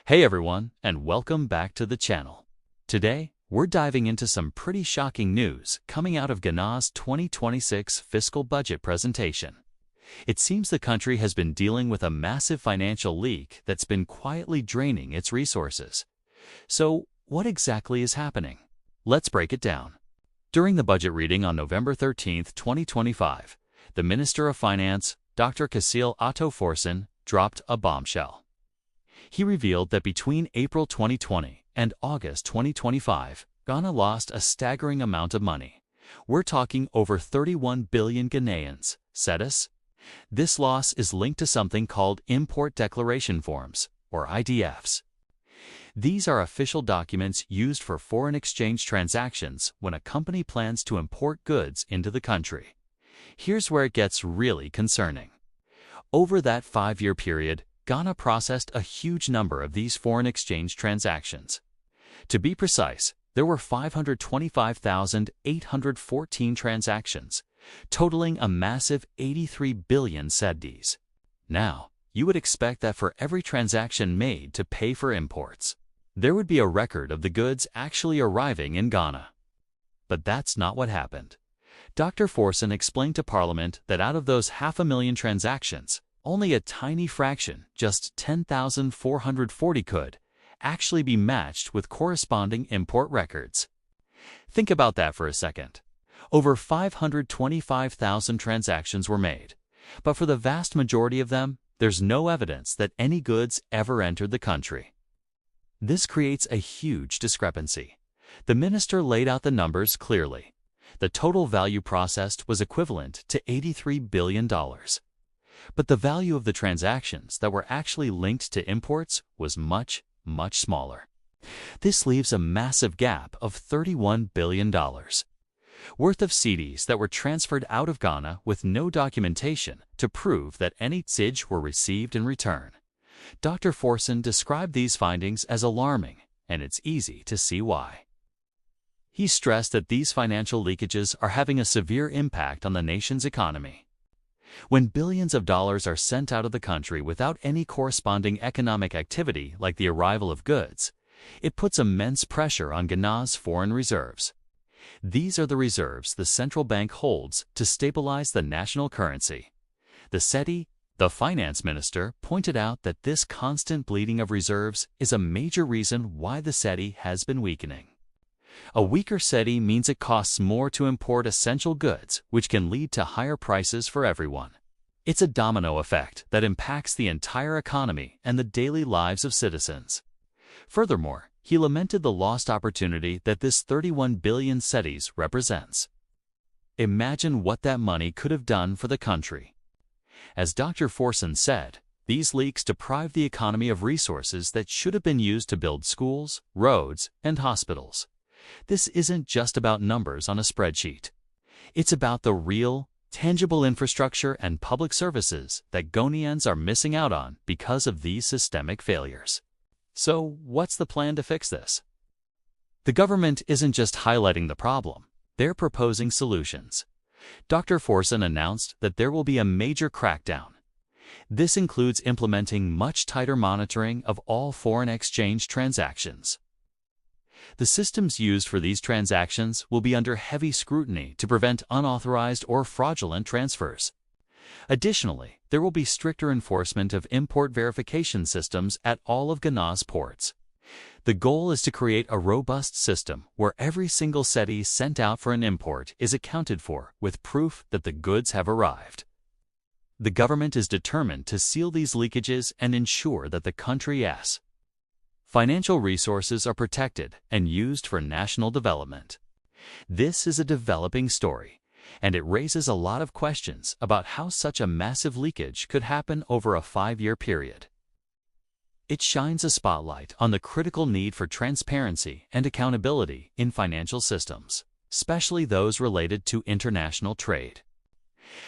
Hey everyone, and welcome back to the channel. Today, we're diving into some pretty shocking news coming out of Ghana's 2026 fiscal budget presentation. It seems the country has been dealing with a massive financial leak that's been quietly draining its resources. So, what exactly is happening? Let's break it down. During the budget reading on November 13, 2025, the Minister of Finance, Dr. Cecile Otto-Forson, dropped a bombshell. He revealed that between April 2020 and August 2025, Ghana lost a staggering amount of money. We're talking over 31 billion Ghanaians, cedis. This loss is linked to something called Import Declaration Forms, or IDFs. These are official documents used for foreign exchange transactions when a company plans to import goods into the country. Here's where it gets really concerning. Over that 5-year period, Ghana processed a huge number of these foreign exchange transactions. To be precise, there were 525,814 transactions, totaling a massive 83 billion cedis. Now, you would expect that for every transaction made to pay for imports, there would be a record of the goods actually arriving in Ghana. But that's not what happened. Dr. Forson explained to Parliament that out of those 500,000 transactions, only a tiny fraction, just 10,440 could, actually be matched with corresponding import records. Think about that for a second. Over 525,000 transactions were made, but for the vast majority of them, there's no evidence that any goods ever entered the country. This creates a huge discrepancy. The minister laid out the numbers clearly. The total value processed was equivalent to $83 billion. But the value of the transactions that were actually linked to imports was much, much smaller. This leaves a massive gap of $31 billion worth of cedis that were transferred out of Ghana with no documentation to prove that any cedis were received in return. Dr. Forson described these findings as alarming, and it's easy to see why. He stressed that these financial leakages are having a severe impact on the nation's economy. When billions of dollars are sent out of the country without any corresponding economic activity like the arrival of goods, it puts immense pressure on Ghana's foreign reserves. These are the reserves the central bank holds to stabilize the national currency. The Cedi, the finance minister, pointed out that this constant bleeding of reserves is a major reason why the Cedi has been weakening. A weaker Cedi means it costs more to import essential goods, which can lead to higher prices for everyone. It's a domino effect that impacts the entire economy and the daily lives of citizens. Furthermore, he lamented the lost opportunity that this 31 billion cedis represents. Imagine what that money could have done for the country. As Dr. Forson said, these leaks deprive the economy of resources that should have been used to build schools, roads, and hospitals. This isn't just about numbers on a spreadsheet. It's about the real, tangible infrastructure and public services that Ghanaians are missing out on because of these systemic failures. So, what's the plan to fix this? The government isn't just highlighting the problem, they're proposing solutions. Dr. Forson announced that there will be a major crackdown. This includes implementing much tighter monitoring of all foreign exchange transactions. The systems used for these transactions will be under heavy scrutiny to prevent unauthorized or fraudulent transfers. Additionally, there will be stricter enforcement of import verification systems at all of Ghana's ports. The goal is to create a robust system where every single cedi sent out for an import is accounted for with proof that the goods have arrived. The government is determined to seal these leakages and ensure that the country's financial resources are protected and used for national development. This is a developing story, and it raises a lot of questions about how such a massive leakage could happen over a 5-year period. It shines a spotlight on the critical need for transparency and accountability in financial systems, especially those related to international trade.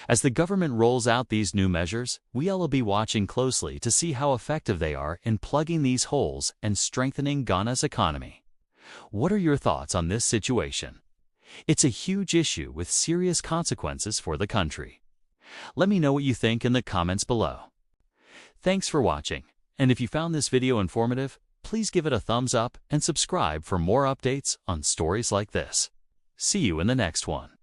As the government rolls out these new measures, we'll be watching closely to see how effective they are in plugging these holes and strengthening Ghana's economy. What are your thoughts on this situation? It's a huge issue with serious consequences for the country. Let me know what you think in the comments below. Thanks for watching, And if you found this video informative, please give it a thumbs up and subscribe for more updates on stories like this. See you in the next one.